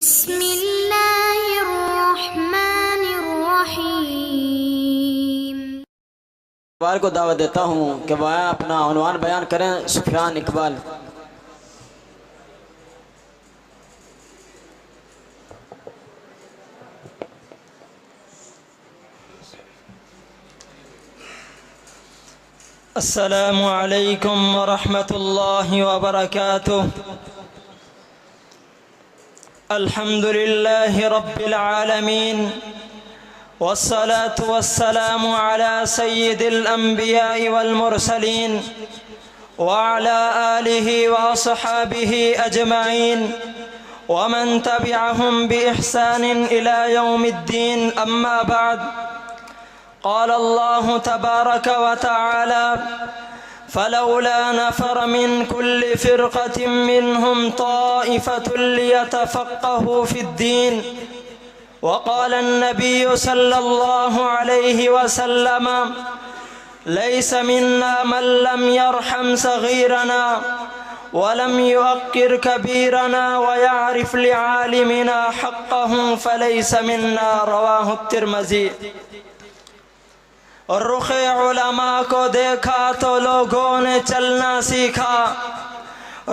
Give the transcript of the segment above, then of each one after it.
بسم اللہ الرحمن الرحیم۔ اقبال کو دعوت دیتا ہوں کہ وہ اپنا عنوان بیان کریں۔ سفیان اقبال۔ السلام علیکم ورحمۃ اللہ وبرکاتہ۔ الحمد للہ رب العالمین، والصلاة والسلام على سید الانبیاء والمرسلین وعلى آلہ واصحابہ اجمعین ومن تبعهم بإحسان إلى يوم الدین، اما بعد۔ قال الله تبارك وتعالى: فلولا نفر من كل فرقة منهم طائفة ليتفقهوا في الدين، وقال النبي صلى الله عليه وسلم: ليس منا من لم يرحم صغيرنا ولم يوقر كبيرنا ويعرف لعالمنا حقه فليس منا، رواه الترمذی۔ اور رخ علماء کو دیکھا تو لوگوں نے چلنا سیکھا،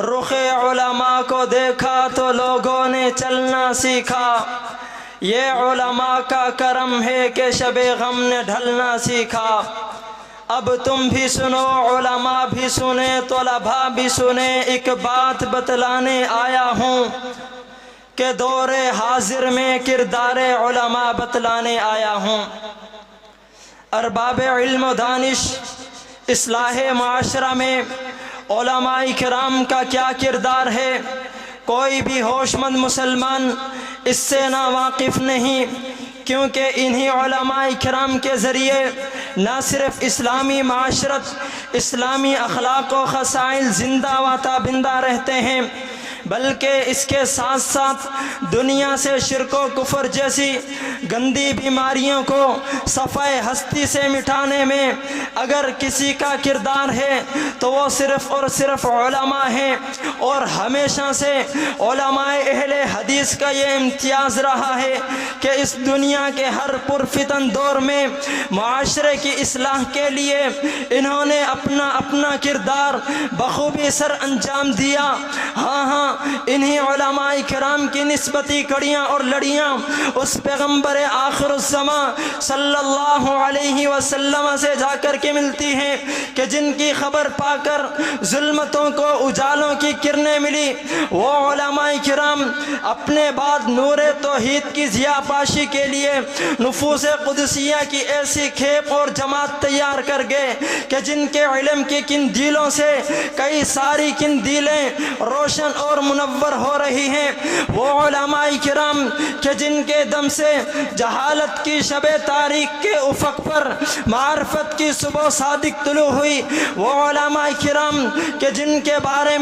رخ علماء کو دیکھا تو لوگوں نے چلنا سیکھا، یہ علماء کا کرم ہے کہ شب غم نے ڈھلنا سیکھا۔ اب تم بھی سنو، علماء بھی سنیں، طلباء بھی سنیں، ایک بات بتلانے آیا ہوں کہ دور حاضر میں کردار علماء بتلانے آیا ہوں۔ ارباب علم و دانش، اصلاح معاشرہ میں علماء کرام کا کیا کردار ہے، کوئی بھی ہوش مند مسلمان اس سے نا واقف نہیں، کیونکہ انہی علماء کرام کے ذریعے نہ صرف اسلامی معاشرت، اسلامی اخلاق و خصائل زندہ و تابندہ رہتے ہیں، بلکہ اس کے ساتھ ساتھ دنیا سے شرک و کفر جیسی گندی بیماریوں کو صفحہ ہستی سے مٹانے میں اگر کسی کا کردار ہے تو وہ صرف اور صرف علماء ہیں، اور ہمیشہ سے علماء اہل حدیث کا یہ امتیاز رہا ہے کہ اس دنیا کے ہر پرفتن دور میں معاشرے کی اصلاح کے لیے انہوں نے اپنا کردار بخوبی سر انجام دیا۔ ہاں انہی علماء کرام کی نسبتی کڑیاں اور لڑیاں اس پیغمبر آخر الزمان صلی اللہ علیہ وسلم سے جا کر کے ملتی ہیں کہ جن کی خبر پا کر ظلمتوں کو اجالوں کی کرنیں ملی، وہ علماء کرام اپنے بعد نور توحید کی ضیاء پاشی کے لیے نفوس قدسیہ کی ایسی کھیپ اور جماعت تیار کر گئے کہ جن کے علم کی قندیلوں سے کئی ساری قندیلیں روشن اور منور ہو رہی ہیں، وہ علماء کرام کہ جن کے دم سے جہالت کی شب تاریک کے افق پر معرفت کی صبح صادق طلوع ہوئی، وہ علماء کرام کہ جن کے بارے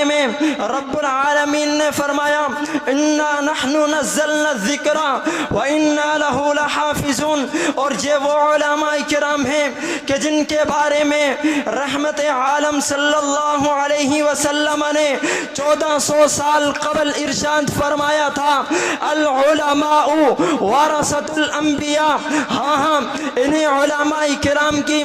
میں رب العالمین نے فرمایا: انا نحن نزلنا الذکر وانا له لحافظون، اور یہ وہ علماء کرام ہیں کہ جن کے بارے میں رحمت عالم صلی اللہ علیہ وسلم نے 1400 سال قبل ارشاد فرمایا تھا: العلماء ورثۃ الانبیاء۔ ہاں انہیں علماء کرام کی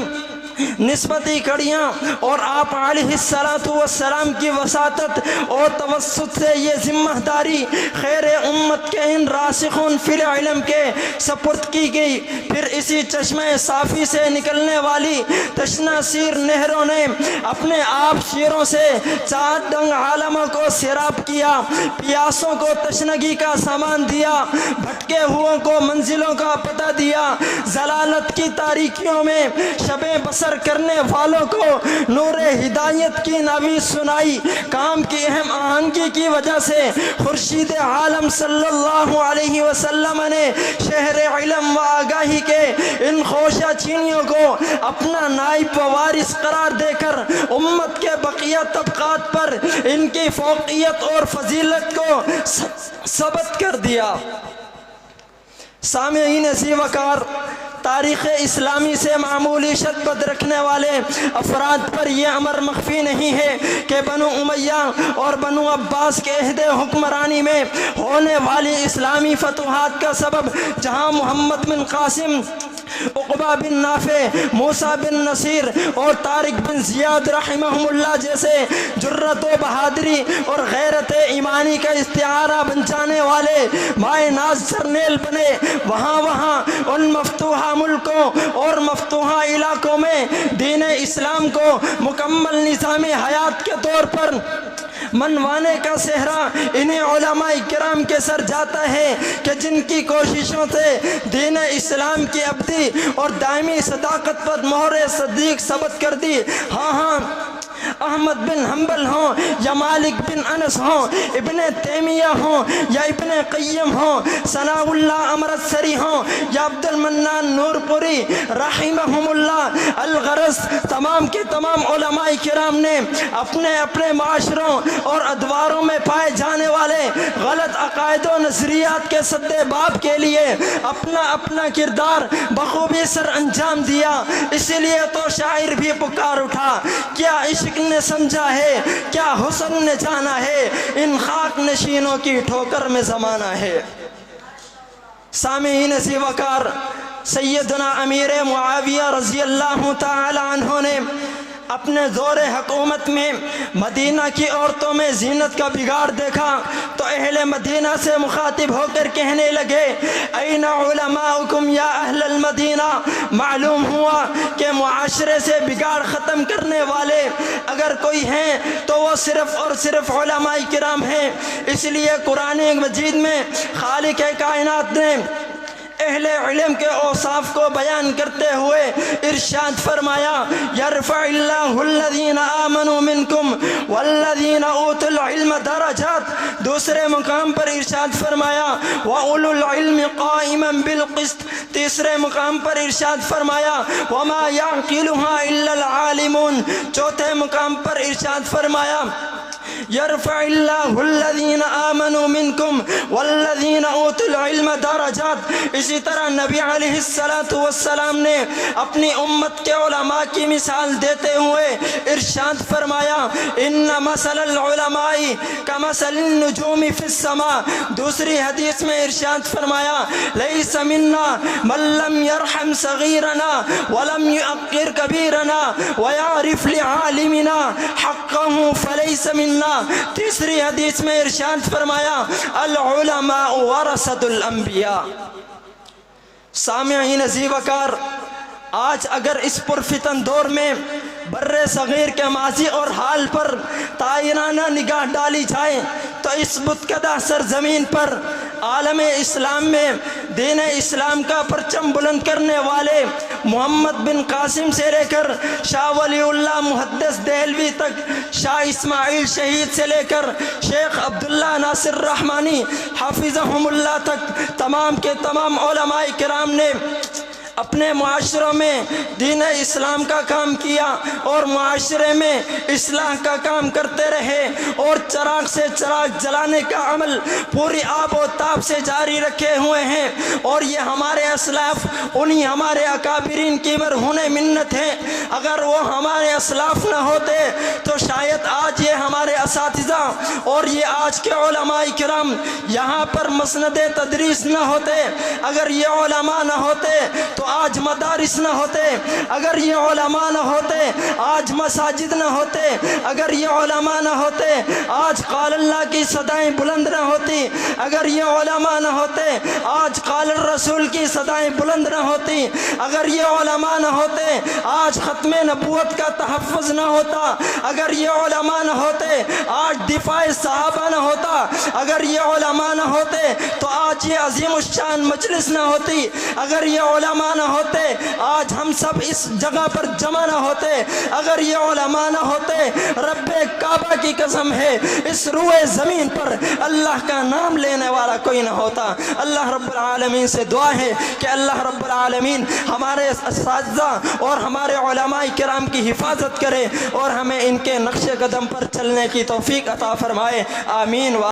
نسبتی کڑیاں اور آپ علیہ السلام کی وساطت اور توسط سے یہ ذمہ داری خیر امت کے ان راسخون فی العلم کے سپرد کی گئی۔ پھر اسی چشمہ صافی سے نکلنے والی تشنہ سیر نہروں نے اپنے آپ شیروں سے 4 ڈنگ عالموں کو سیراب کیا، پیاسوں کو تشنگی کا سامان دیا، بھٹکے ہوئوں کو منزلوں کا پتہ دیا، ضلالت کی تاریکیوں میں شب بسر کرنے والوں کو نور ہدایت کی نوید سنائی۔ کام کی اہم آہنگی کی وجہ سے خورشید عالم صلی اللہ علیہ وسلم نے شہر علم و آگاہی کے ان خوشہ چینیوں کو اپنا نائب و وارث قرار دے کر امت کے بقیہ طبقات پر ان کی فوقیت اور فضیلت کو ثبت کر دیا۔ سامعین ذی وقار، تاریخ اسلامی سے معمولی شدت رکھنے والے افراد پر یہ امر مخفی نہیں ہے کہ بنو امیہ اور بنو عباس کے عہد حکمرانی میں ہونے والی اسلامی فتوحات کا سبب جہاں محمد بن قاسم، عقبہ بن نافع، موسیٰ بن نصیر اور طارق بن زیاد رحمہم اللہ جیسے جرت و بہادری اور غیرت ایمانی کا استعارہ بن جانے والے مائے ناز جرنیل بنے، وہاں ان مفتوحہ ملکوں اور مفتوحہ علاقوں میں دین اسلام کو مکمل نظام حیات کے طور پر منوانے کا صحرا انہیں علماء کرام کے سر جاتا ہے کہ جن کی کوششوں سے دین اسلام کی ابدی اور دائمی صداقت پر مہر صدیق ثبت کر دی۔ ہاں احمد بن حنبل ہوں یا مالک بن انس ہوں، ابن تیمیہ ہوں یا ابن قیم ہوں، ثناء اللہ امرتسری ہوں یا عبد المنان نور پوری رحمہم اللہ، الغرض تمام کے تمام علماء کرام نے اپنے اپنے معاشروں اور ادواروں میں پائے جانے والے غلط عقائد و نظریات کے سد باب کے لیے اپنا اپنا کردار بخوبی سر انجام دیا۔ اسی لیے تو شاعر بھی پکار اٹھا، کیا عشق نے سمجھا ہے، کیا حسن نے جانا ہے، ان خاک نشینوں کی ٹھوکر میں زمانہ ہے۔ سامعین ذی وقار، سیدنا امیر معاویہ رضی اللہ تعالی عنہ نے اپنے دور حکومت میں مدینہ کی عورتوں میں زینت کا بگاڑ دیکھا تو اہل مدینہ سے مخاطب ہو کر کہنے لگے، این علماؤکم یا اہل المدینہ۔ معلوم ہوا کہ معاشرے سے بگاڑ ختم کرنے والے اگر کوئی ہیں تو وہ صرف اور صرف علماء کرام ہیں۔ اس لیے قرآن مجید میں خالق کائنات نے اہل علم کے اوصاف کو بیان کرتے ہوئے ارشاد فرمایا، یرفع اللہ الذین آمنوا منکم والذین اوتوا العلم درجات۔ دوسرے مقام پر ارشاد فرمایا، وَأُولُو الْعِلْمِ قَائِمًا بِالْقِسْطِ۔ تیسرے مقام پر ارشاد فرمایا، وَمَا يَعْقِلُهَا إِلَّا الْعَالِمُونَ۔ چوتھے مقام پر ارشاد فرمایا، یرفع اللہ الذین آمنوا منکم والذین اوتوا العلم درجات۔ اسی طرح نبی علیہ السلام نے اپنی امت کے علماء کی مثال دیتے ہوئے ارشاد فرمایا، ان مثل العلماء کمثل النجوم فی السماء۔ دوسری حدیث میں ارشاد فرمایا، لیس منا من لم یرحم صغیرنا ولم یعقر کبیرنا ویعرف لعالمنا حقه فلیس منا۔ تیسری حدیث میں ارشاد فرمایا، العلماء ورثۃ الانبیاء۔ سامعین ذی وقار، آج اگر اس پرفتن دور میں بر صغیر کے ماضی اور حال پر طائرانہ نگاہ ڈالی جائے تو اس بتکدہ سرزمین پر عالم اسلام میں دین اسلام کا پرچم بلند کرنے والے محمد بن قاسم سے لے کر شاہ ولی اللہ محدث دہلوی تک، شاہ اسماعیل شہید سے لے کر شیخ عبداللہ ناصر رحمانی حافظہم اللہ تک تمام کے تمام علماء کرام نے اپنے معاشروں میں دین اسلام کا کام کیا اور معاشرے میں اصلاح کا کام کرتے رہے اور چراغ سے چراغ جلانے کا عمل پوری آب و تاب سے جاری رکھے ہوئے ہیں۔ اور یہ ہمارے اسلاف انہی ہمارے اکابرین کی مرہون منت ہیں۔ اگر وہ ہمارے اسلاف نہ ہوتے تو شاید آج یہ ہمارے اساتذہ اور یہ آج کے علماء کرام یہاں پر مسند تدریس نہ ہوتے، اگر یہ علماء نہ ہوتے تو آج مدارس نہ ہوتے، اگر یہ علماء نہ ہوتے آج مساجد نہ ہوتے، اگر یہ علماء نہ ہوتے آج قال اللہ کی صدائیں بلند نہ ہوتی، اگر یہ علماء نہ ہوتے آج قال الرسول کی صدائیں بلند نہ ہوتی، اگر یہ علماء نہ ہوتے آج ختم نبوت کا تحفظ نہ ہوتا، اگر یہ علماء نہ ہوتے آج دفاع صحابہ نہ ہوتا، اگر یہ علماء نہ ہوتے تو آج یہ عظیم الشان مجلس نہ ہوتی، اگر یہ علماء نہ ہوتے آج ہم سب اس جگہ پر جمع نہ ہوتے، اگر یہ علماء نہ ہوتے رب کعبہ کی قسم ہے اس روئے زمین پر اللہ کا نام لینے والا کوئی نہ ہوتا۔ اللہ رب العالمین سے دعا ہے کہ اللہ رب العالمین ہمارے اساتذہ اور ہمارے علماء کرام کی حفاظت کرے اور ہمیں ان کے نقش قدم پر چلنے کی توفیق عطا فرمائے، آمین۔